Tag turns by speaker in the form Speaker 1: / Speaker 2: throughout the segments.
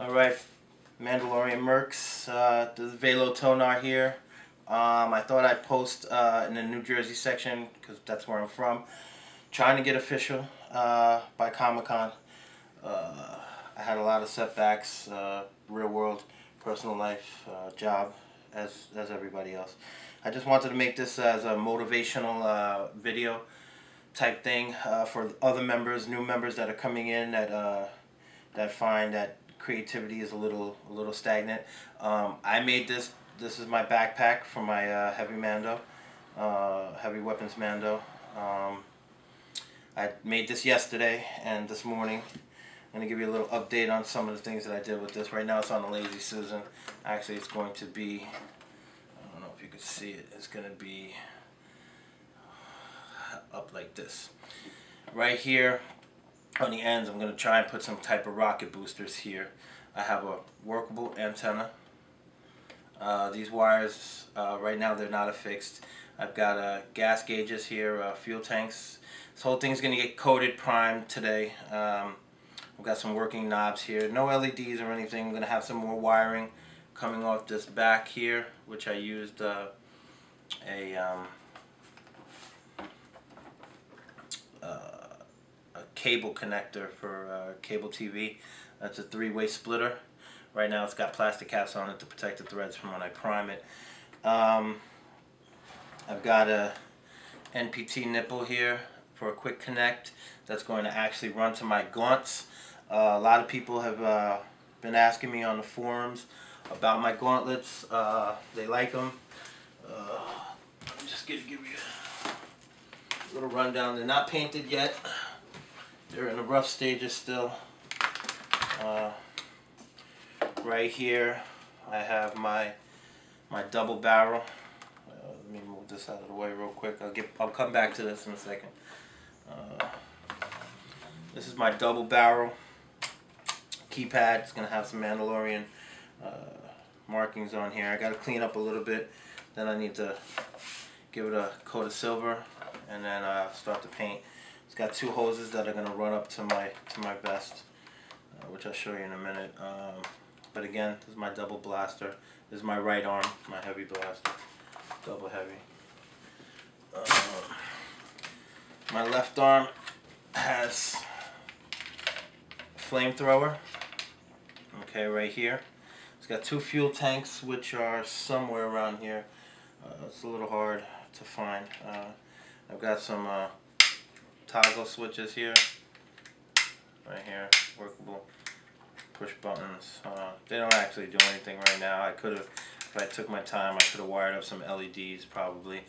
Speaker 1: Alright, Mandalorian Mercs, this is ValoTonar here. I thought I'd post in the New Jersey section, because that's where I'm from, trying to get official by Comic-Con. I had a lot of setbacks, real world, personal life, job, as everybody else. I just wanted to make this as a motivational video type thing for other members, new members that are coming in that find that creativity is a little stagnant. I made this. This is my backpack for my heavy weapons Mando. I made this yesterday and this morning. I'm going to give you a little update on some of the things that I did with this. Right now it's on the Lazy Susan. Actually it's going to be, I don't know if you could see it, it's going to be up like this. Right here on the ends I'm going to try and put some type of rocket boosters here. I have a workable antenna. These wires right now they're not affixed. I've got gas gauges here, fuel tanks. This whole thing's going to get coated, primed today. I've got some working knobs here. No LEDs or anything. I'm going to have some more wiring coming off this back here, which I used a cable connector for cable TV. That's a 3-way splitter. Right now it's got plastic caps on it to protect the threads from when I prime it. I've got a NPT nipple here for a quick connect that's going to actually run to my gaunts. A lot of people have been asking me on the forums about my gauntlets. They like them. I'm just going to give you a little rundown. They're not painted yet. They're in the rough stages still. Right here I have my double barrel. Let me move this out of the way real quick. I'll come back to this in a second. This is my double barrel keypad. It's gonna have some Mandalorian markings on here. I gotta clean up a little bit. Then I need to give it a coat of silver and then start to paint. It's got 2 hoses that are gonna run up to my vest, which I'll show you in a minute. But again, this is my double blaster. This is my right arm, my heavy blaster, double heavy. My left arm has flamethrower. Okay, right here. It's got 2 fuel tanks, which are somewhere around here. It's a little hard to find. I've got some toggle switches here, right here, workable. Push buttons. They don't actually do anything right now. I could have, if I took my time, I could have wired up some LEDs probably.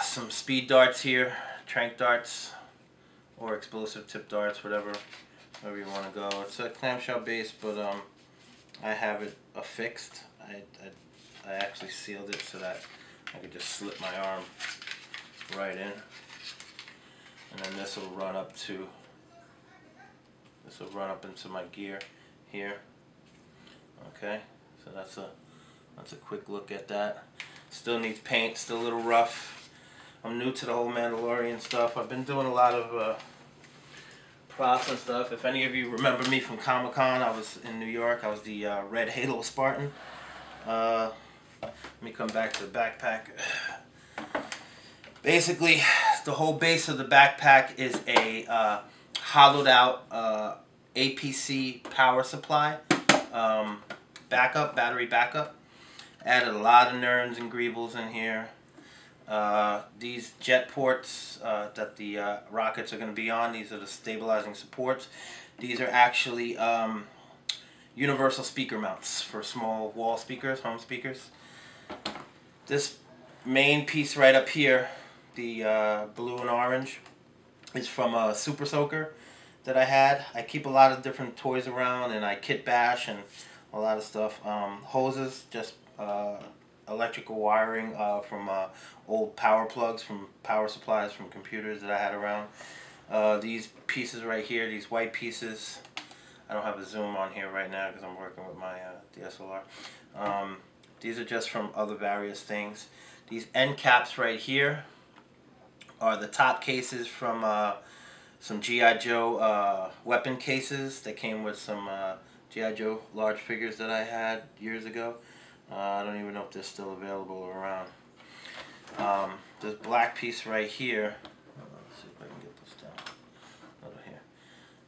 Speaker 1: Some speed darts here, tranq darts, or explosive tip darts, whatever you want to go. It's a clamshell base, but I have it affixed. I actually sealed it so that I could just slip my arm right in, and then this will run up to. This will run up into my gear here. Okay, so that's a quick look at that. Still needs paint, still a little rough. I'm new to the whole Mandalorian stuff. I've been doing a lot of props and stuff. If any of you remember me from Comic-Con, I was in New York. I was the Red Halo Spartan. Let me come back to the backpack. Basically, the whole base of the backpack is a hollowed out APC power supply, battery backup. Added a lot of nerds and greebles in here. These jet ports that the rockets are going to be on, these are the stabilizing supports. These are actually universal speaker mounts for small wall speakers, home speakers. This main piece right up here, the blue and orange, is from a Super Soaker that I had. I keep a lot of different toys around, and I kit bash and a lot of stuff. Hoses, just electrical wiring from old power plugs from power supplies from computers that I had around. These pieces right here, these white pieces, I don't have a zoom on here right now because I'm working with my DSLR. These are just from other various things. These end caps right here are the top cases from some G.I. Joe weapon cases that came with some G.I. Joe large figures that I had years ago. I don't even know if they're still available or around. This black piece right here, let's see if I can get this down over here.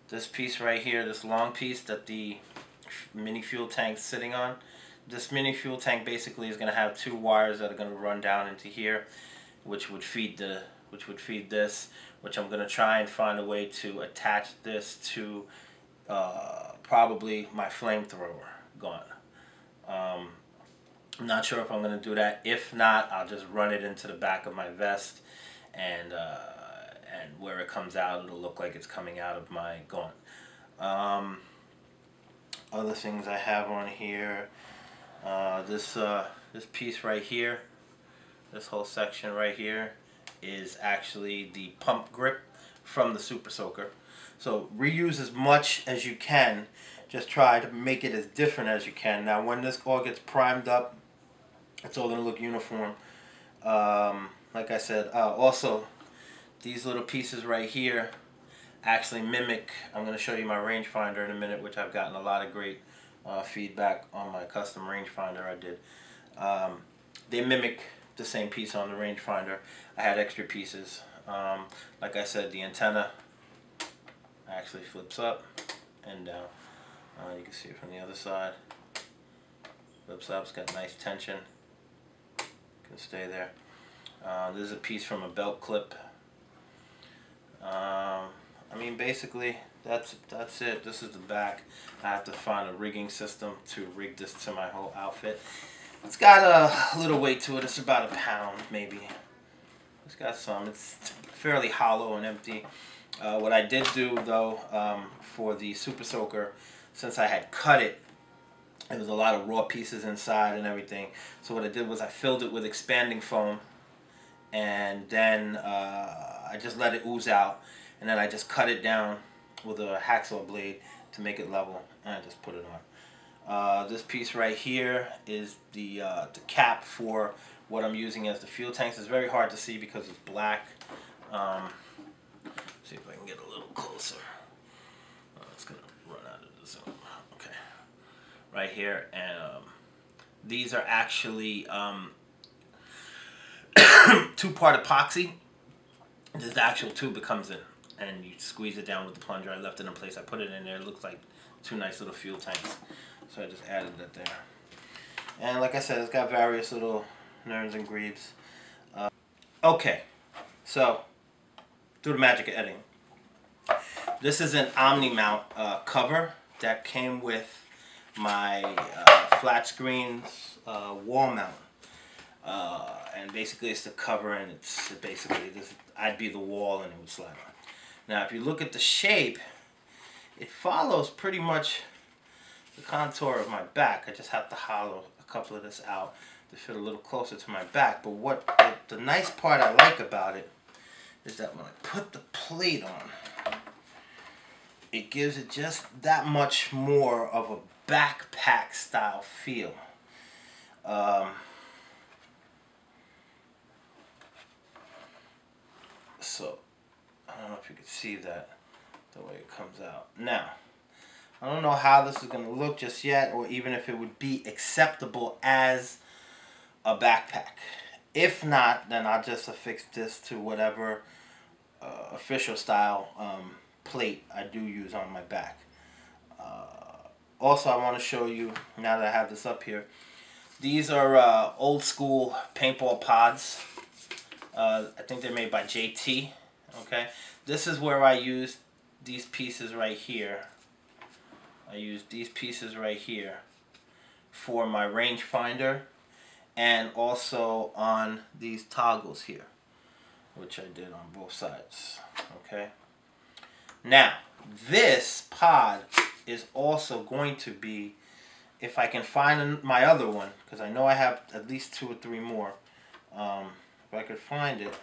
Speaker 1: This piece right here, this long piece that the mini fuel tank's sitting on, this mini fuel tank basically is going to have two wires that are going to run down into here, which would feed this, which I'm going to try and find a way to attach this to probably my flamethrower gun. I'm not sure if I'm going to do that. If not, I'll just run it into the back of my vest, and where it comes out, it'll look like it's coming out of my gun. Other things I have on here, this piece right here, this whole section right here is actually the pump grip from the Super Soaker. So reuse as much as you can. Just try to make it as different as you can. Now when this all gets primed up, it's all going to look uniform. Like I said, also these little pieces right here actually mimic, I'm going to show you my rangefinder in a minute, which I've gotten a lot of great feedback on my custom rangefinder I did. They mimic the same piece on the rangefinder. I had extra pieces. Like I said, the antenna actually flips up and down. You can see it from the other side. Flips up, it's got nice tension. Can stay there. This is a piece from a belt clip. I mean, basically that's it. This is the back. I have to find a rigging system to rig this to my whole outfit. It's got a little weight to it. It's about a pound maybe. It's got some. It's fairly hollow and empty. What I did do though, for the Super Soaker, since I had cut it, there was a lot of raw pieces inside and everything. So what I did was I filled it with expanding foam, and then I just let it ooze out, and then I just cut it down with a hacksaw blade to make it level, and I just put it on. This piece right here is the cap for what I'm using as the fuel tanks. It's very hard to see because it's black. See if I can get a little closer. It's gonna run out of the zoom. Okay, right here, and these are actually two-part epoxy. This is the actual tube it comes in, and you squeeze it down with the plunger. I left it in place. I put it in there. It looks like two nice little fuel tanks, so I just added that there. And like I said, it's got various little nerds and greaves. Okay, so through the magic of editing, this is an Omni mount cover that came with my flat screens wall mount, and basically it's the cover, and it's basically this. I'd be the wall, and it would slide on. Now, if you look at the shape, it follows pretty much the contour of my back. I just have to hollow a couple of this out to fit a little closer to my back. But what the nice part I like about it is that when I put the plate on, it gives it just that much more of a backpack style feel. So I don't know if you can see that the way it comes out. Now, I don't know how this is going to look just yet, or even if it would be acceptable as a backpack. If not, then I'll just affix this to whatever official style plate I do use on my back. Also, I want to show you, now that I have this up here, these are old school paintball pods. I think they're made by JT. Okay, this is where I use these pieces right here. I use these pieces right here for my rangefinder, and also on these toggles here, which I did on both sides. Okay, now this pod is also going to be, if I can find my other one, because I know I have at least 2 or 3 more. If I could find it,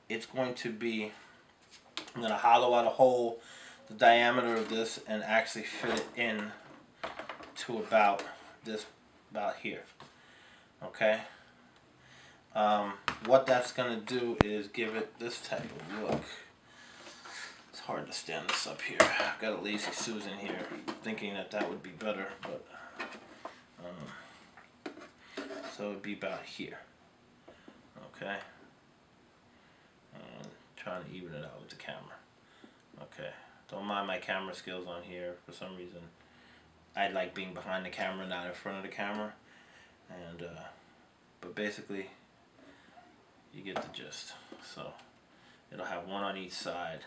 Speaker 1: it's going to be, I'm going to hollow out a hole the diameter of this and actually fit it in to about here. Okay, what that's going to do is give it this type of look. It's hard to stand this up here. I've got a Lazy Susan here, thinking that that would be better, but so it would be about here. Okay. Trying to even it out with the camera. Okay. Don't mind my camera skills on here. For some reason, I like being behind the camera, not in front of the camera. And but basically, you get the gist. So it'll have one on each side,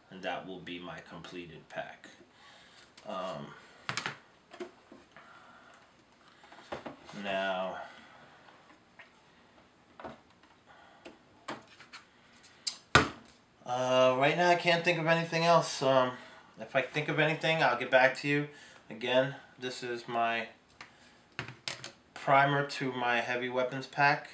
Speaker 1: and that will be my completed pack. Now, right now I can't think of anything else. If I think of anything, I'll get back to you. Again, this is my primer to my heavy weapons pack.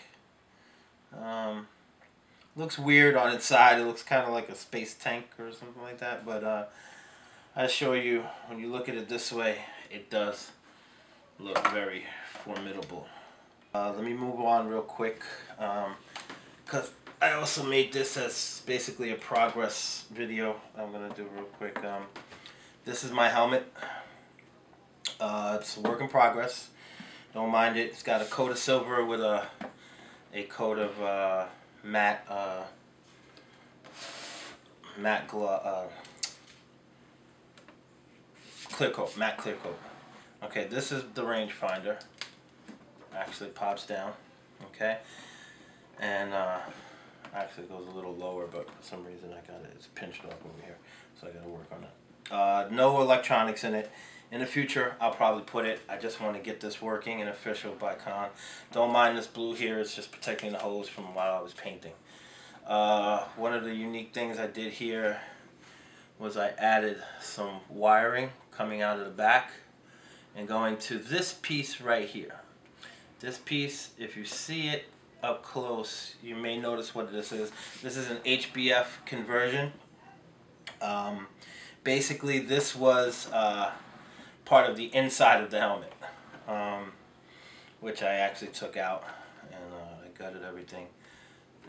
Speaker 1: Looks weird on its side. It looks kind of like a space tank or something like that. But I assure you, when you look at it this way, it does look very formidable. Let me move on real quick, because I also made this as basically a progress video. I'm going to do real quick. This is my helmet. It's a work in progress. Don't mind it. It's got a coat of silver with a coat of matte clear coat, matte clear coat. Okay, this is the rangefinder. Actually pops down. Okay, and actually goes a little lower, but for some reason I got it. It's pinched off over here, so I got to work on it. No electronics in it. In the future, I'll probably put it. I just want to get this working and official by Con. Don't mind this blue here. It's just protecting the hose from while I was painting. One of the unique things I did here was I added some wiring coming out of the back and going to this piece right here. This piece, if you see it up close, you may notice what this is. This is an HBF conversion. Basically, this was part of the inside of the helmet, which I actually took out, and I gutted everything.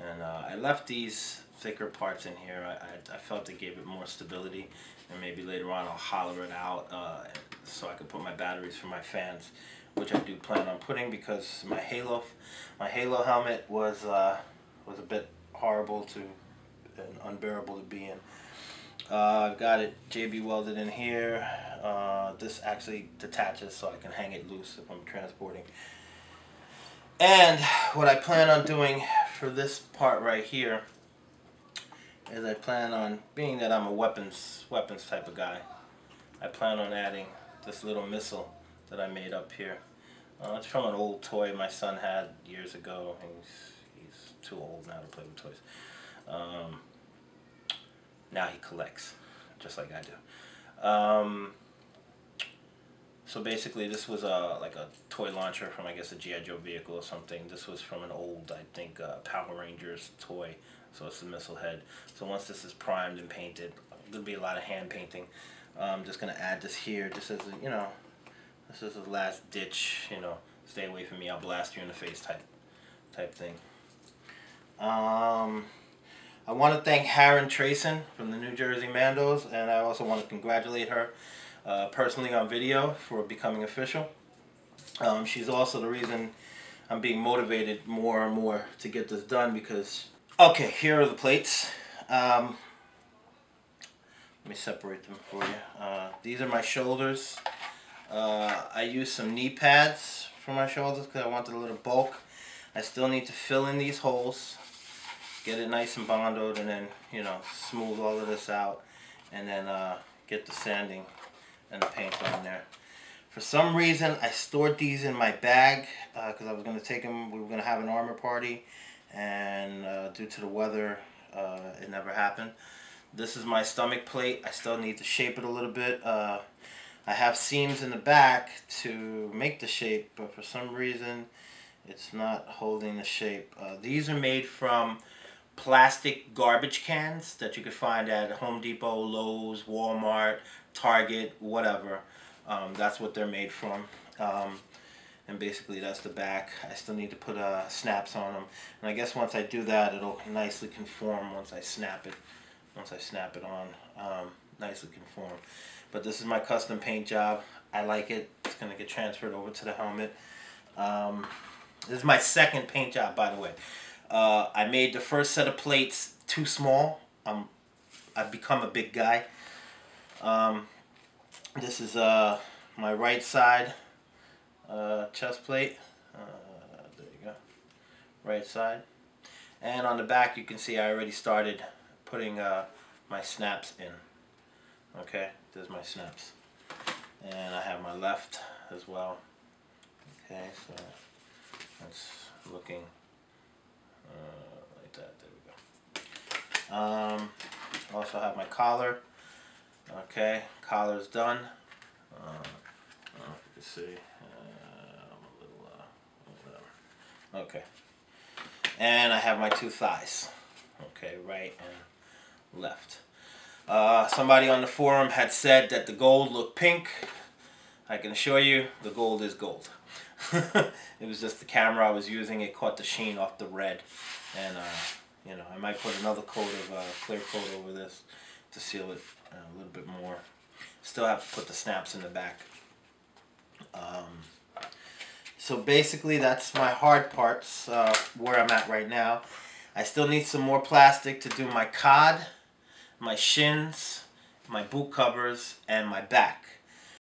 Speaker 1: And I left these thicker parts in here. I felt it gave it more stability, and maybe later on I'll hollow it out so I could put my batteries for my fans, which I do plan on putting, because my Halo helmet was a bit horrible to and unbearable to be in. I've got it JB welded in here. This actually detaches so I can hang it loose if I'm transporting. And what I plan on doing for this part right here is I plan on, being that I'm a weapons type of guy, I plan on adding this little missile that I made up here. It's from an old toy my son had years ago. He's too old now to play with toys. Now he collects, just like I do. So basically this was like a toy launcher from, I guess, a G.I. Joe vehicle or something. This was from an old, I think, Power Rangers toy. So it's the missile head. So once this is primed and painted, there'll be a lot of hand painting. I'm just going to add this here just as a, you know, this is the last ditch, you know, stay away from me, I'll blast you in the face type thing. I want to thank Harren Trayson from the New Jersey Mandos, and I also want to congratulate her personally on video for becoming official. She's also the reason I'm being motivated more and more to get this done, because, okay, here are the plates. Let me separate them for you. These are my shoulders. I used some knee pads for my shoulders because I wanted a little bulk. I still need to fill in these holes, get it nice and bondoed, and then, you know, smooth all of this out, and then get the sanding and the paint on there. For some reason, I stored these in my bag because I was going to take them. We were going to have an armor party, and due to the weather, it never happened. This is my stomach plate. I still need to shape it a little bit. I have seams in the back to make the shape, but for some reason, it's not holding the shape. These are made from plastic garbage cans that you could find at Home Depot, Lowe's, Walmart, Target, whatever. That's what they're made from. And basically that's the back. I still need to put snaps on them. And I guess once I do that, it'll nicely conform once I snap it. once I snap it on, nicely conform. But this is my custom paint job. I like it. It's going to get transferred over to the helmet. This is my second paint job, by the way. I made the first set of plates too small. I've become a big guy. This is my right side chest plate. There you go. Right side. And on the back you can see I already started putting my snaps in. Okay, there's my snaps. And I have my left as well. Okay, so that's looking like that. There we go. Also have my collar. Okay, collar's done. I don't know if you can see. I'm a little, whatever. Okay. And I have my two thighs. Okay, right and left. Somebody on the forum had said that the gold looked pink. I can assure you, the gold is gold. It was just the camera I was using. It caught the sheen off the red. And, you know, I might put another coat of clear coat over this to seal it a little bit more. Still have to put the snaps in the back. So basically that's my hard parts, where I'm at right now. I still need some more plastic to do my cod, my shins, my boot covers, and my back.